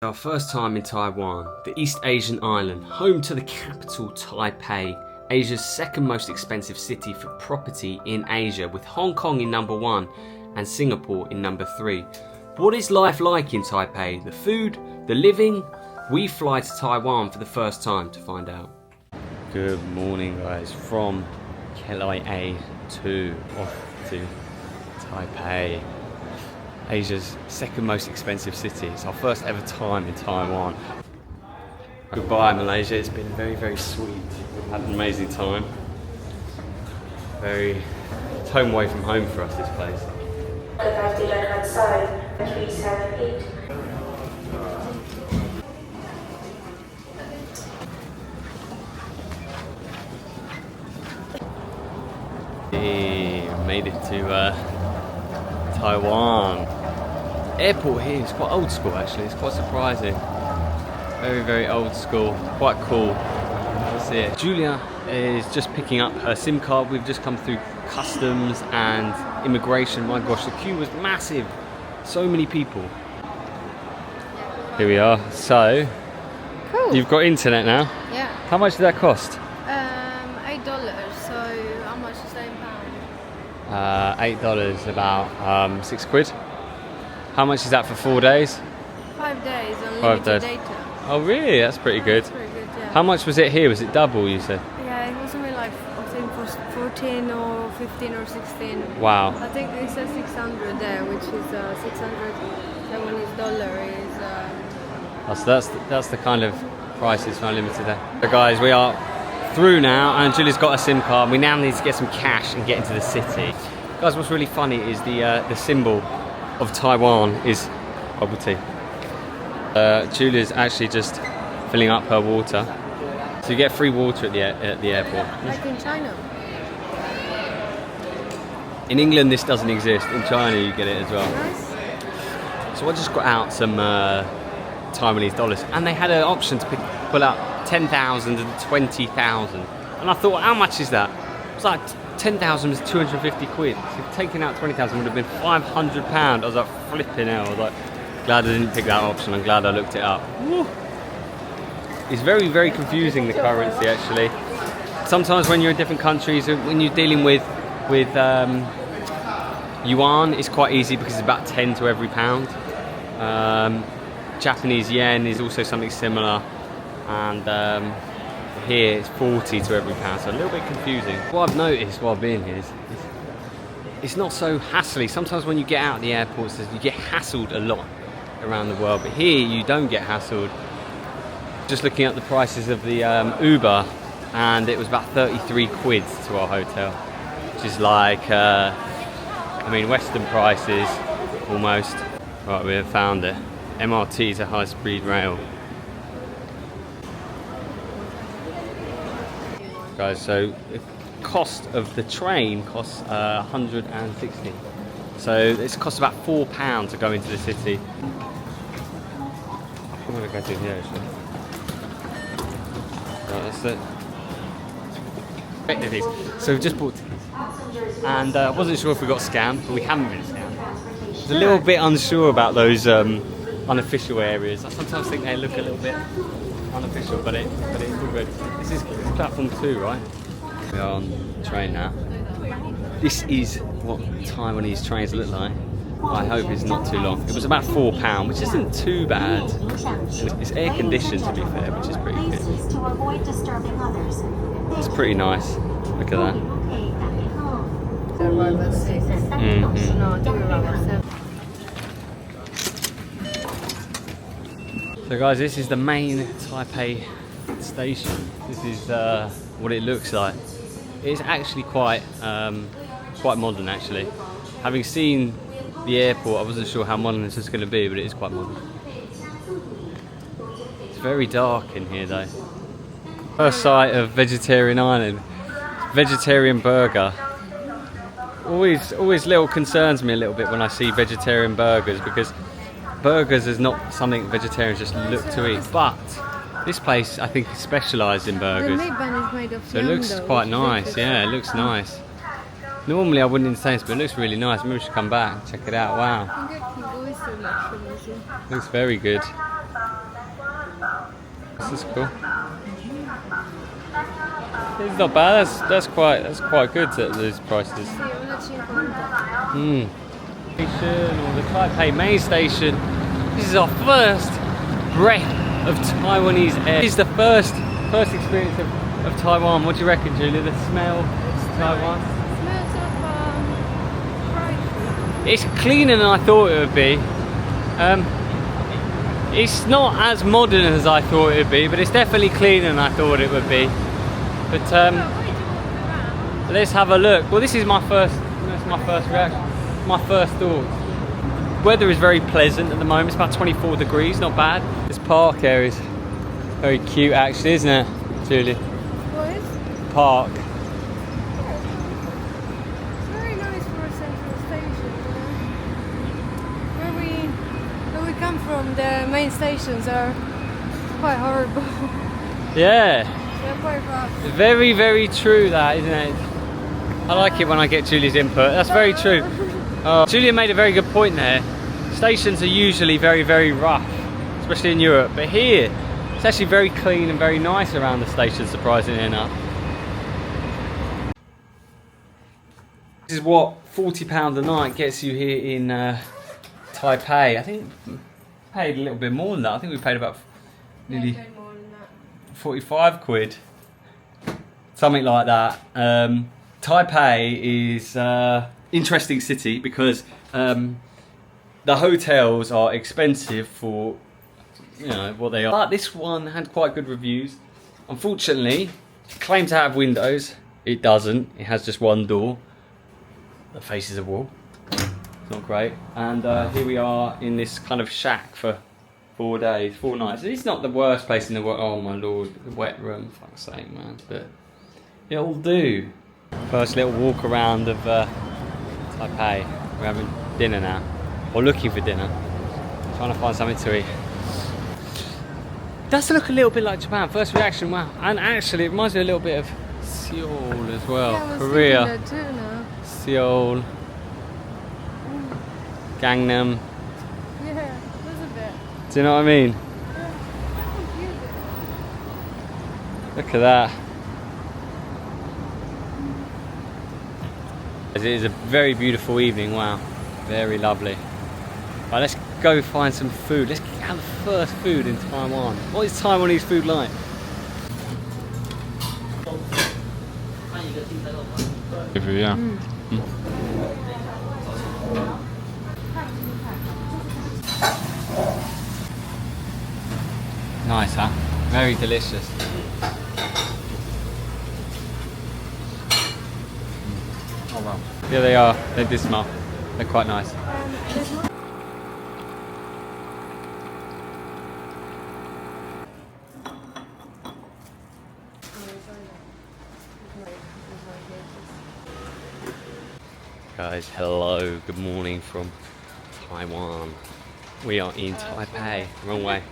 Our first time in Taiwan, the East Asian island, home to the capital Taipei, Asia's second most expensive city for property in Asia, with Hong Kong in number 1 and Singapore in number 3. What is life like in Taipei? The food, the living? We fly to Taiwan for the first time to find out. Good morning guys, from KLIA 2 off to Taipei. Asia's second most expensive city. It's our first ever time in Taiwan. Goodbye Malaysia, it's been very, very sweet. We've had an amazing time. It's home away from home for us, this place. Hey, made it to Taiwan. Airport here is quite old school actually, it's quite surprising. Very, very old school, quite cool. See it. Giulia is just picking up her SIM card. We've just come through customs and immigration. My gosh, the queue was massive. So many people. Here we are. So, cool. You've got internet now? Yeah. How much did that cost? $8, so how much is that in pounds? $8, about £6. How much is that for 4 days? 5 days, 5 days. data. Oh really? That's pretty good. That's pretty good, yeah. How much was it here? Was it double, you said? Yeah, it was something like, I think, for 14 or 15 or 16. Wow. I think it says 600 there, which is $600 is... So that's the kind of prices for unlimited there. So guys, we are through now, and Julie's got a SIM card. We now need to get some cash and get into the city. Guys, what's really funny is the symbol of Taiwan is bubble tea. Julia's actually just filling up her water. So you get free water at the airport. like in China. In England this doesn't exist. In China you get it as well. Nice. So I just got out some Taiwanese dollars, and they had an option to pull out 10,000 and 20,000. And I thought, how much is that? It was like 10,000 was 250 quid. So taking out 20,000 would have been £500. I was like flipping out. I was like, glad I didn't pick that option. I'm glad I looked it up. Woo. It's very, very confusing, the currency actually. Sometimes when you're in different countries, when you're dealing with yuan, it's quite easy because it's about 10 to every pound. Japanese yen is also something similar, and here it's 40 to every pound, so a little bit confusing. What I've noticed while being here is it's not so hassly. Sometimes when you get out of the airports, you get hassled a lot around the world, but here you don't get hassled. Just looking at the prices of the Uber, and it was about 33 quid to our hotel, which is like, Western prices almost. Right, we have found it. MRT is a high-speed rail. Guys, so the cost of the train costs 160. So this costs about £4 to go into the city. I'm gonna go through here actually. Right, that's it. So we've just bought tickets, and I wasn't sure if we got scammed, but we haven't been scammed. I was a little bit unsure about those unofficial areas. I sometimes think they look a little bit unofficial, but it's all good. This is platform 2, right? We are on the train now. This is what Taiwanese trains look like. I hope it's not too long. It was about £4, which isn't too bad. It's air conditioned to be fair, which is pretty good. It's pretty nice. Look at that. So guys, this is the main Taipei station. This is what it looks like. It's actually quite modern actually. Having seen the airport, I wasn't sure how modern this was going to be, but it is quite modern. It's very dark in here though. First sight of vegetarian island. Vegetarian burger. Always little concerns me a little bit when I see vegetarian burgers, because burgers is not something vegetarians just look to eat. But this place, I think, is specialised in burgers. The meat bun is made of so it looks quite nice. Yeah, it looks nice. Normally I wouldn't insist, but it looks really nice. Maybe we should come back and check it out. Wow. Looks very good. This is cool. It's not bad. That's quite good at these prices. Or the Taipei main station. This is our first breath of Taiwanese air. This is the first experience of Taiwan. What do you reckon, Julia? The smell of Taiwan? It smells of fried food. It's cleaner than I thought it would be. It's not as modern as I thought it would be, but it's definitely cleaner than I thought it would be. But let's have a look. Well, this is my first reaction, my first thoughts. Weather is very pleasant at the moment. It's about 24 degrees, not bad. This park area is very cute, actually, isn't it, Julie? What is? Park. It's very nice for a central station. Where we come from, the main stations are quite horrible. Yeah. They're quite rough. Very, very true, that, isn't it? I like it when I get Julie's input. That's very true. Julia made a very good point there. Stations are usually very, very rough, especially in Europe. But here, it's actually very clean and very nice around the station, surprisingly enough. This is what £40 a night gets you here in Taipei. I think we paid a little bit more than that. I think we paid about nearly 45 quid. Something like that. Taipei is interesting city because the hotels are expensive for what they are. But this one had quite good reviews. Unfortunately, it claims to have windows. It doesn't. It has just one door that faces a wall. It's not great. And here we are in this kind of shack for 4 days, 4 nights. It's not the worst place in the world. Oh my lord, the wet room. Fuck's sake, man. But it'll do. First little walk around of Taipei. We're having dinner now, or looking for dinner. Trying to find something to eat. Does look a little bit like Japan. First reaction, wow. And actually, it reminds me a little bit of Seoul as well. Yeah, I was Korea. thinking that too now. Seoul. Gangnam. Yeah, there's a bit. Do you know what I mean? Yeah, I'm confused. Look at that. It is a very beautiful evening, wow. Very lovely. Right, let's go find some food. Let's have the first food in Taiwan. What is Taiwanese food like? Yeah. Nice, huh? Very delicious. Oh wow. Yeah, they are. They do smell. They're quite nice. Guys, hello. Good morning from Taiwan. We are in Taipei. Wrong way.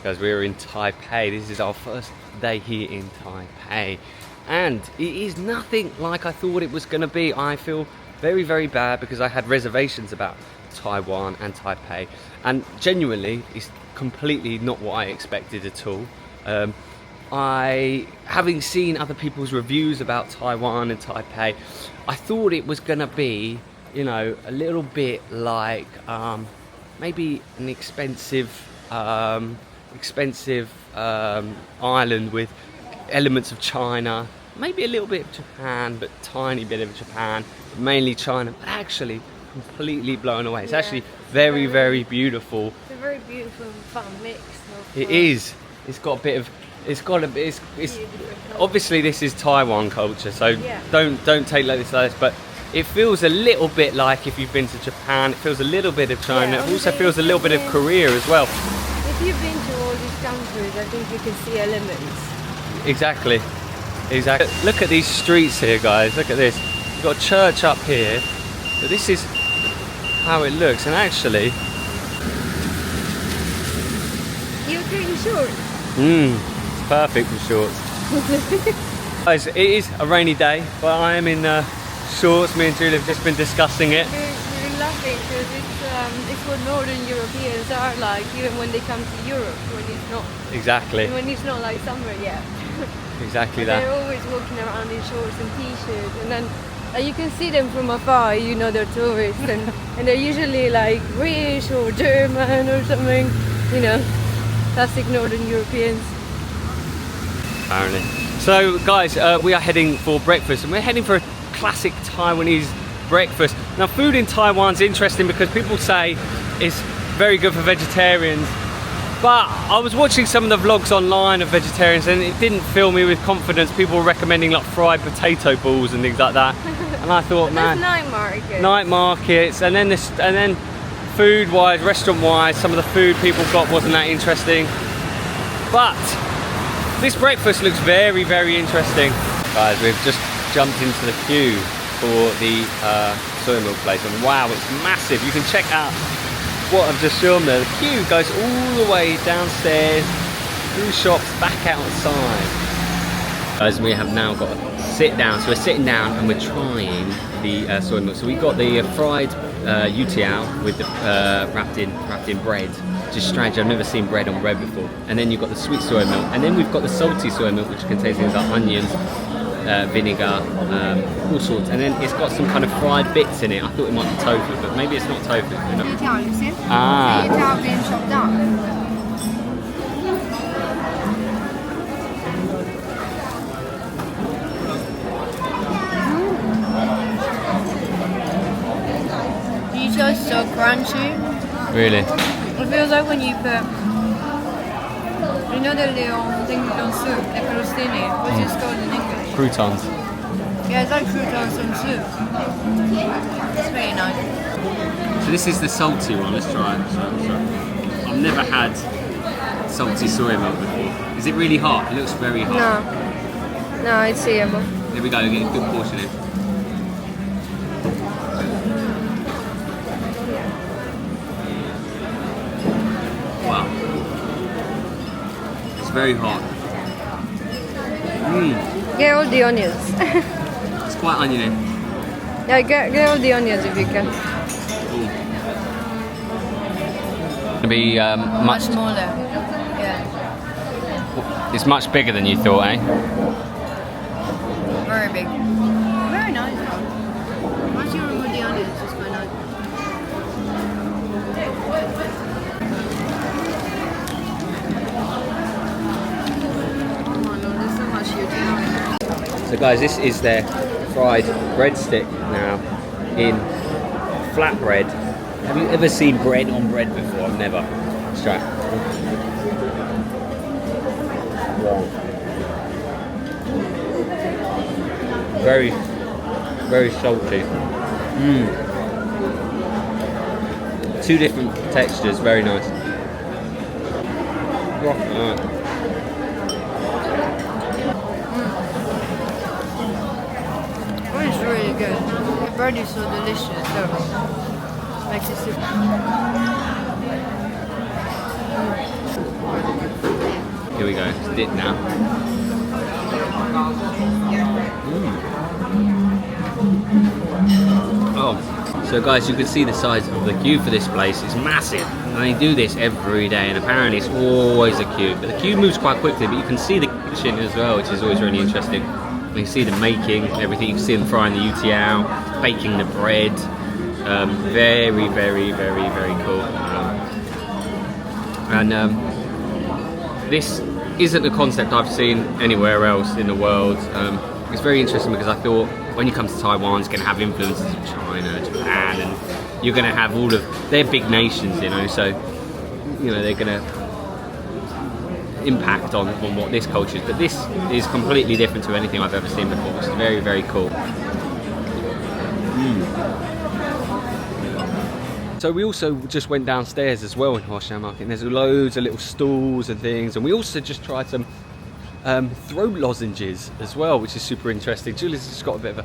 Guys, we're in Taipei. This is our first day here in Taipei. And it is nothing like I thought it was going to be. I feel very, very bad because I had reservations about Taiwan and Taipei. And genuinely, it's completely not what I expected at all. Having seen other people's reviews about Taiwan and Taipei, I thought it was going to be, a little bit like maybe an expensive island with elements of China, maybe a little bit of Japan, but tiny bit of Japan, but mainly China. But actually, completely blown away. It's actually very, very beautiful. It's a very beautiful and fun mix. It is. It's got a bit of. It's obviously this is Taiwan culture, so don't take like this, but it feels a little bit like if you've been to Japan. It feels a little bit of China. It also feels a little bit of Korea as well. If you've been to all these countries, I think you can see elements. Exactly. Look at these streets here, guys. Look at this. You've got a church up here, but this is how it looks. And actually, You're doing shorts. It's perfect for shorts. Guys, it is a rainy day, but I am in shorts. Me and Julia have just been discussing it. We're laughing because it's what Northern Europeans are like, even when they come to Europe, when it's not. Exactly. When it's not like summer yet. Exactly that. They're always walking around in shorts and t-shirts, and then you can see them from afar. You know they're tourists, and they're usually like British or German or something. You know, classic Northern Europeans. Apparently. So guys, we are heading for breakfast, and we're heading for a classic Taiwanese breakfast. Now, food in Taiwan's interesting because people say it's very good for vegetarians, but I was watching some of the vlogs online of vegetarians and it didn't fill me with confidence. People were recommending like fried potato balls and things like that, and I thought, man, night markets, and then food wise, restaurant wise, some of the food people got wasn't that interesting, but this breakfast looks very, very interesting. Guys, we've just jumped into the queue for the soy milk place, and wow, it's massive. You can check out what I've just shown there. The queue goes all the way downstairs, through shops, back outside. Guys, we have now got to sit down. So we're sitting down and we're trying the soy milk. So we got the fried youtiao with the wrapped in bread. Just strange, I've never seen bread on bread before. And then you've got the sweet soy milk, and then we've got the salty soy milk, which contains things like onions, vinegar, all sorts, and then it's got some kind of fried bits in it. I thought it might be tofu, but maybe it's not tofu. Ah. being chopped up. Youtiao is so crunchy. Really? It feels like when you put, you know, the little things on soup, the crostini, what's it called in English? Croutons. Yeah, it's like croutons on soup. It's very nice. So this is the salty one. Let's try it. So I've never had salty soy milk before. Is it really hot? It looks very hot. No, it's seeable. There we go. We get a good portion in. Wow. It's very hot. Get all the onions. It's quite oniony. Yeah, get all the onions if you can. It'll be Much smaller. Yeah. It's much bigger than you thought, eh? Very big. Very nice. Once you remove the onions, it's quite nice. So guys, this is their fried breadstick now in flatbread. Have you ever seen bread on bread before? I've never. Let's try it. Wow. Very, very salty. Two different textures, very nice. It's really good. The bread is so delicious, so makes it super. Here we go, it's dip now. Oh, so guys, you can see the size of the queue for this place. It's massive, and they do this every day, and apparently it's always a queue. But the queue moves quite quickly, but you can see the kitchen as well, which is always really interesting. You can see them making everything. You can see them frying the youtiao, baking the bread. Very, very, very, very cool. This isn't a concept I've seen anywhere else in the world. It's very interesting because I thought when you come to Taiwan, it's going to have influences of China, Japan, and you're going to have all of they're big nations, you know. So you know they're going to impact on what this culture is, but this is completely different to anything I've ever seen before, which is very, very cool. So we also just went downstairs as well in Huashan Market, and there's loads of little stalls and things, and we also just tried some throat lozenges as well, which is super interesting. Julia's just got a bit of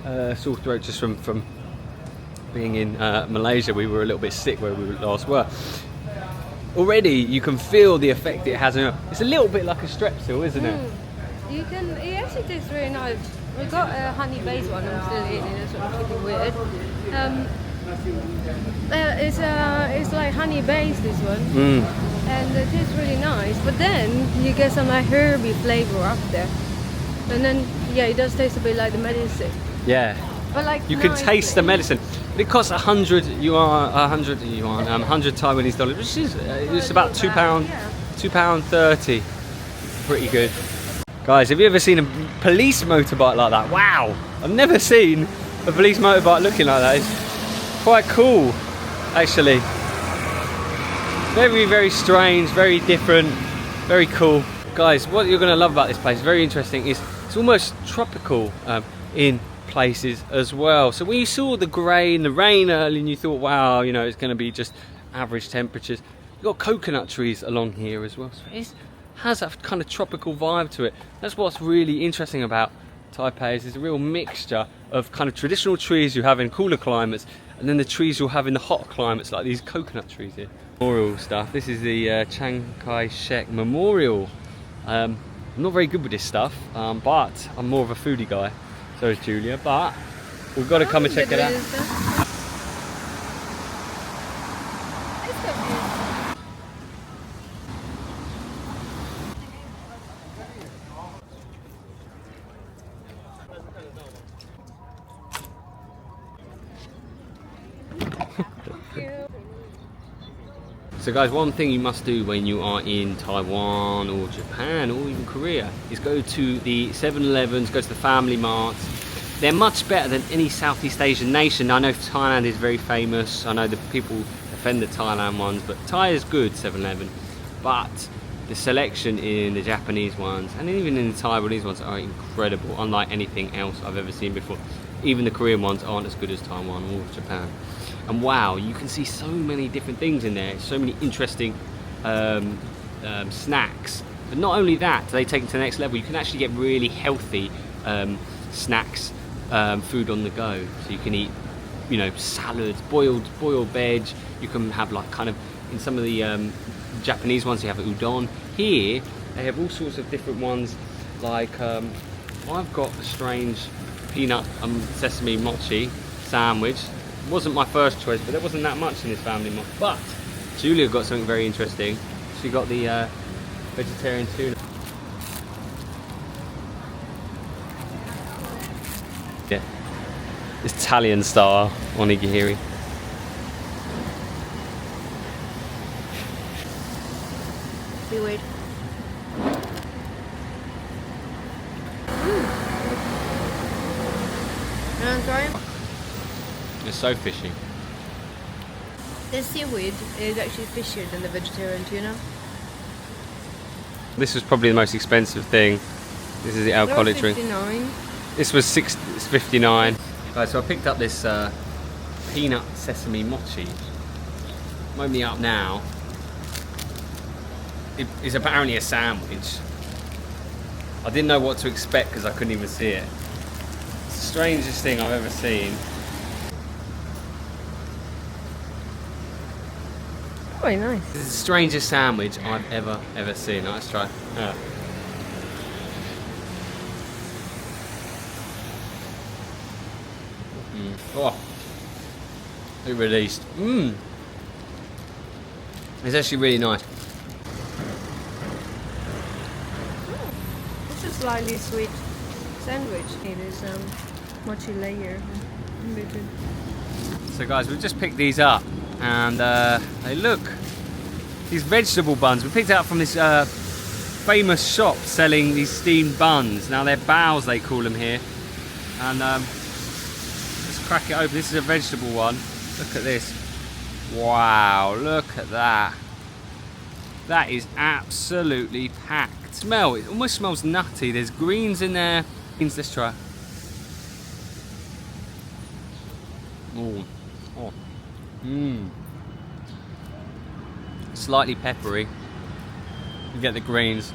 a sore throat just from being in Malaysia. We were a little bit sick where we last were. Already you can feel the effect it has on. It's a little bit like a strepsil, isn't it? You can. It actually tastes really nice. We got a honey-based one. I'm still eating it, so I'm keeping weird. It's like honey based, this one. Mm. And it tastes really nice. But then you get some like herby flavor up there. And then, yeah, it does taste a bit like the medicine. Yeah. But like You can taste the medicine. It costs 100 yuan, 100 Taiwanese dollars, which is it's about £2, yeah. £2.30. Pretty good. Guys, have you ever seen a police motorbike like that? Wow! I've never seen a police motorbike looking like that. It's quite cool, actually. Very, very strange, very different, very cool. Guys, what you're going to love about this place, very interesting, is it's almost tropical in places as well. So when you saw the grey and the rain early and you thought, wow, you know, it's going to be just average temperatures, you've got coconut trees along here as well. So it has that kind of tropical vibe to it. That's what's really interesting about Taipei, is there's a real mixture of kind of traditional trees you have in cooler climates and then the trees you'll have in the hot climates, like these coconut trees here. Memorial stuff. This is the Chiang Kai-shek Memorial. I'm not very good with this stuff, but I'm more of a foodie guy. So is Giulia, but we've got to come and check it out. So guys, one thing you must do when you are in Taiwan or Japan or even Korea is go to the 7-Elevens, go to the family marts. They're much better than any Southeast Asian nation. I know Thailand is very famous. I know the people defend the Thailand ones, but Thai is good, 7-Eleven. But the selection in the Japanese ones and even in the Taiwanese ones are incredible, unlike anything else I've ever seen before. Even the Korean ones aren't as good as Taiwan or Japan. And wow, you can see so many different things in there, so many interesting snacks. But not only that, they take it to the next level. You can actually get really healthy snacks, food on the go. So you can eat, you know, salads, boiled veg. You can have like kind of, in some of the Japanese ones, you have udon. Here, they have all sorts of different ones. Like I've got a strange peanut sesame mochi sandwich. Wasn't my first choice, but there wasn't that much in this family mod. But Giulia got something very interesting. She got the vegetarian tuna. Yeah, it's Italian style onigiri. Seaweed. You want to try it? It's so fishy. The seaweed is actually fishier than the vegetarian tuna. This was probably the most expensive thing. This is the alcoholic drink. This was it's 59. Right, so I picked up this peanut sesame mochi. I'm opening it up now. It is apparently a sandwich. I didn't know what to expect because I couldn't even see it. It's the strangest thing I've ever seen. Very nice. This is the strangest sandwich I've ever seen. Let's try. Yeah. Oh, it released. It's actually really nice. It's a slightly sweet sandwich. It is mochi layer in between. So guys, we've just picked these up. And they look, these vegetable buns, we picked it up from this famous shop selling these steamed buns. Now they're baos, they call them here. And let's crack it open. This is a vegetable one. Look at this. Wow, look at that. That is absolutely packed. Smell, it almost smells nutty. There's greens in there. Let's try. Oh. Slightly peppery. You get the greens,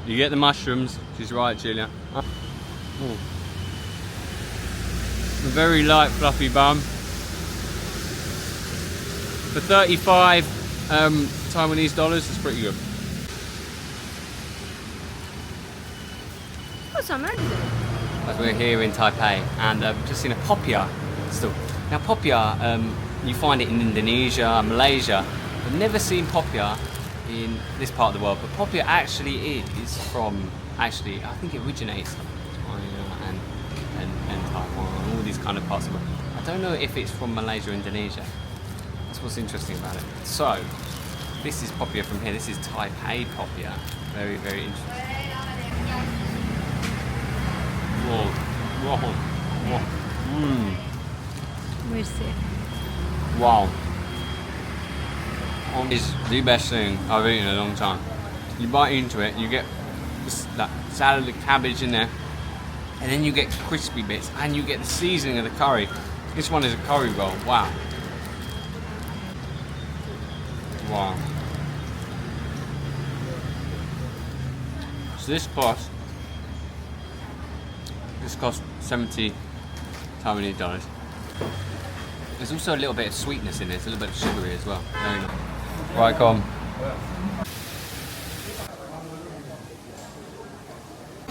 you get the mushrooms. She's right, Giulia. A very light, fluffy bun. For 35 Taiwanese dollars, it's pretty good. What's that, man? As we're here in Taipei, and just seen a poppy store. Now poppy You find it in Indonesia, Malaysia. I've never seen popia in this part of the world, but popia actually is from, I think it originates from China and Taiwan, all these kind of parts of the world. I don't know if it's from Malaysia or Indonesia. That's what's interesting about it. So, this is popia from here. This is Taipei popia. Very, very interesting. Whoa, whoa, whoa. Mercy. Wow. It's the best thing I've eaten in a long time. You bite into it, you get that salad, the cabbage in there, and then you get crispy bits, and you get the seasoning of the curry. This one is a curry roll. Wow. Wow. So this cost 70 Taiwanese dollars. There's also a little bit of sweetness in it, it's a little bit of sugary as well. Very nice. Right, come.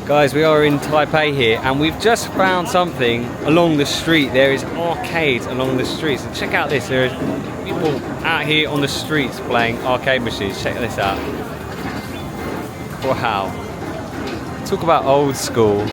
Guys, we are in Taipei here, and we've just found something along the street. There is arcades along the streets. So check out this. There is people out here on the streets playing arcade machines. Check this out. Wow. Talk about old school.